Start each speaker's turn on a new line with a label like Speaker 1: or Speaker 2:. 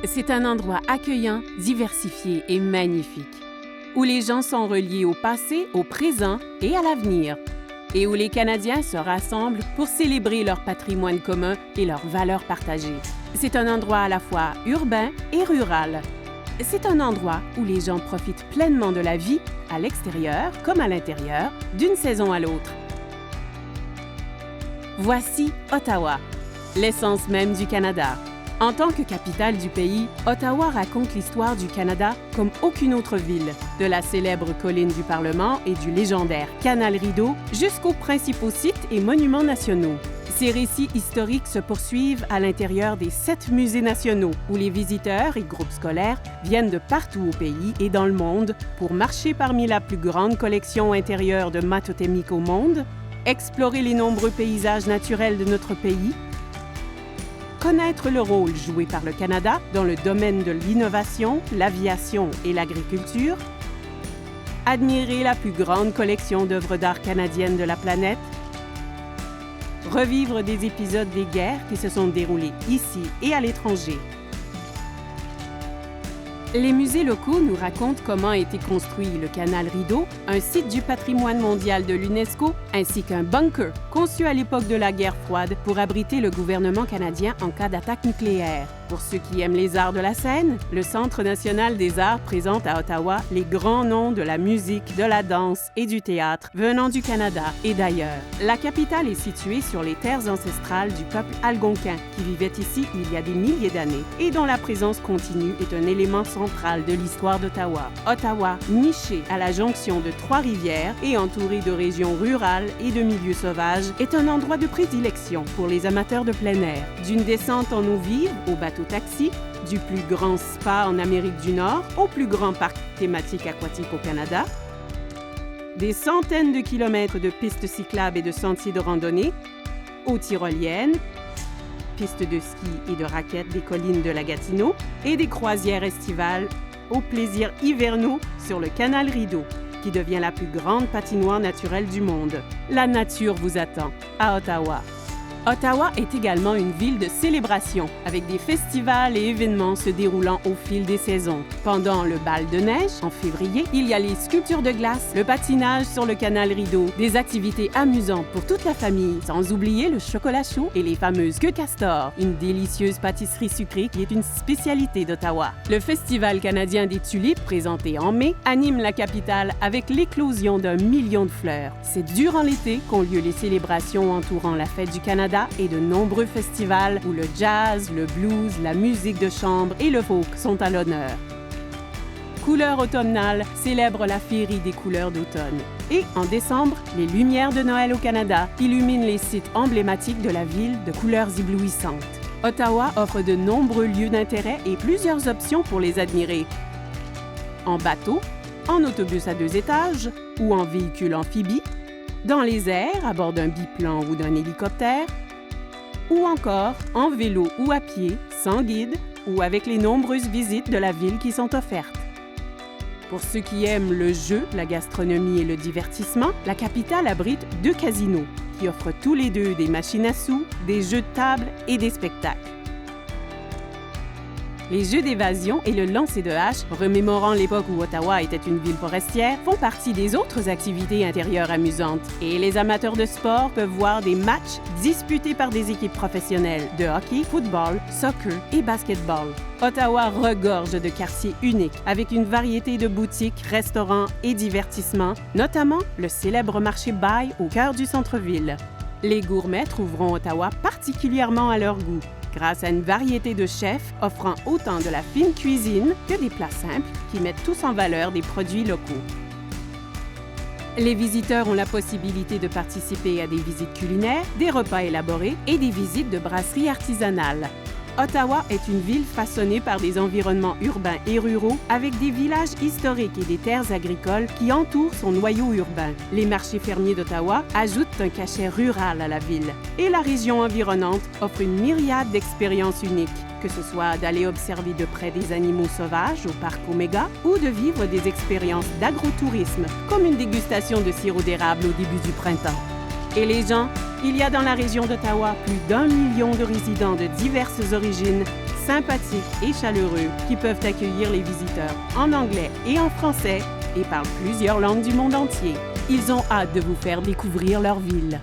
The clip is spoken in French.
Speaker 1: C'est un endroit accueillant, diversifié et magnifique, où les gens sont reliés au passé, au présent et à l'avenir, et où les Canadiens se rassemblent pour célébrer leur patrimoine commun et leurs valeurs partagées. C'est un endroit à la fois urbain et rural. C'est un endroit où les gens profitent pleinement de la vie, à l'extérieur comme à l'intérieur, d'une saison à l'autre. Voici Ottawa, l'essence même du Canada. En tant que capitale du pays, Ottawa raconte l'histoire du Canada comme aucune autre ville, de la célèbre colline du Parlement et du légendaire Canal Rideau jusqu'aux principaux sites et monuments nationaux. Ces récits historiques se poursuivent à l'intérieur des 7 musées nationaux, où les visiteurs et groupes scolaires viennent de partout au pays et dans le monde pour marcher parmi la plus grande collection intérieure de mathotémique au monde, explorer les nombreux paysages naturels de notre pays, connaître le rôle joué par le Canada dans le domaine de l'innovation, l'aviation et l'agriculture, admirer la plus grande collection d'œuvres d'art canadiennes de la planète, revivre des épisodes des guerres qui se sont déroulées ici et à l'étranger. Les musées locaux nous racontent comment a été construit le Canal Rideau, un site du patrimoine mondial de l'UNESCO, ainsi qu'un bunker conçu à l'époque de la guerre froide pour abriter le gouvernement canadien en cas d'attaque nucléaire. Pour ceux qui aiment les arts de la scène, le Centre national des arts présente à Ottawa les grands noms de la musique, de la danse et du théâtre venant du Canada et d'ailleurs. La capitale est située sur les terres ancestrales du peuple algonquin qui vivait ici il y a des milliers d'années et dont la présence continue est un élément central de l'histoire d'Ottawa. Ottawa, niché à la jonction de 3 rivières et entouré de régions rurales et de milieux sauvages, est un endroit de prédilection pour les amateurs de plein air. D'une descente en eau vive au bateau-taxi, du plus grand spa en Amérique du Nord au plus grand parc thématique aquatique au Canada, des centaines de kilomètres de pistes cyclables et de sentiers de randonnée, aux tyroliennes, pistes de ski et de raquettes des collines de la Gatineau et des croisières estivales aux plaisirs hivernaux sur le Canal Rideau, qui devient la plus grande patinoire naturelle du monde. La nature vous attend à Ottawa. Ottawa est également une ville de célébration, avec des festivals et événements se déroulant au fil des saisons. Pendant le bal de neige, en février, il y a les sculptures de glace, le patinage sur le Canal Rideau, des activités amusantes pour toute la famille, sans oublier le chocolat chaud et les fameuses queues castor, une délicieuse pâtisserie sucrée qui est une spécialité d'Ottawa. Le Festival canadien des tulipes, présenté en mai, anime la capitale avec l'éclosion d'1 million de fleurs. C'est durant l'été qu'ont lieu les célébrations entourant la fête du Canada et de nombreux festivals où le jazz, le blues, la musique de chambre et le folk sont à l'honneur. Couleurs automnales célèbre la féerie des couleurs d'automne. Et en décembre, les lumières de Noël au Canada illuminent les sites emblématiques de la ville de couleurs éblouissantes. Ottawa offre de nombreux lieux d'intérêt et plusieurs options pour les admirer. En bateau, en autobus à 2 étages ou en véhicule amphibie, dans les airs à bord d'un biplan ou d'un hélicoptère, ou encore en vélo ou à pied, sans guide ou avec les nombreuses visites de la ville qui sont offertes. Pour ceux qui aiment le jeu, la gastronomie et le divertissement, la capitale abrite 2 casinos qui offrent tous les 2 des machines à sous, des jeux de table et des spectacles. Les jeux d'évasion et le lancer de hache, remémorant l'époque où Ottawa était une ville forestière, font partie des autres activités intérieures amusantes. Et les amateurs de sport peuvent voir des matchs disputés par des équipes professionnelles de hockey, football, soccer et basketball. Ottawa regorge de quartiers uniques, avec une variété de boutiques, restaurants et divertissements, notamment le célèbre marché Bay au cœur du centre-ville. Les gourmets trouveront Ottawa particulièrement à leur goût, grâce à une variété de chefs offrant autant de la fine cuisine que des plats simples qui mettent tous en valeur des produits locaux. Les visiteurs ont la possibilité de participer à des visites culinaires, des repas élaborés et des visites de brasseries artisanales. Ottawa est une ville façonnée par des environnements urbains et ruraux avec des villages historiques et des terres agricoles qui entourent son noyau urbain. Les marchés fermiers d'Ottawa ajoutent un cachet rural à la ville. Et la région environnante offre une myriade d'expériences uniques, que ce soit d'aller observer de près des animaux sauvages au parc Omega ou de vivre des expériences d'agrotourisme, comme une dégustation de sirop d'érable au début du printemps. Et les gens? Il y a dans la région d'Ottawa plus d'1 million de résidents de diverses origines, sympathiques et chaleureux qui peuvent accueillir les visiteurs en anglais et en français et parlent plusieurs langues du monde entier. Ils ont hâte de vous faire découvrir leur ville.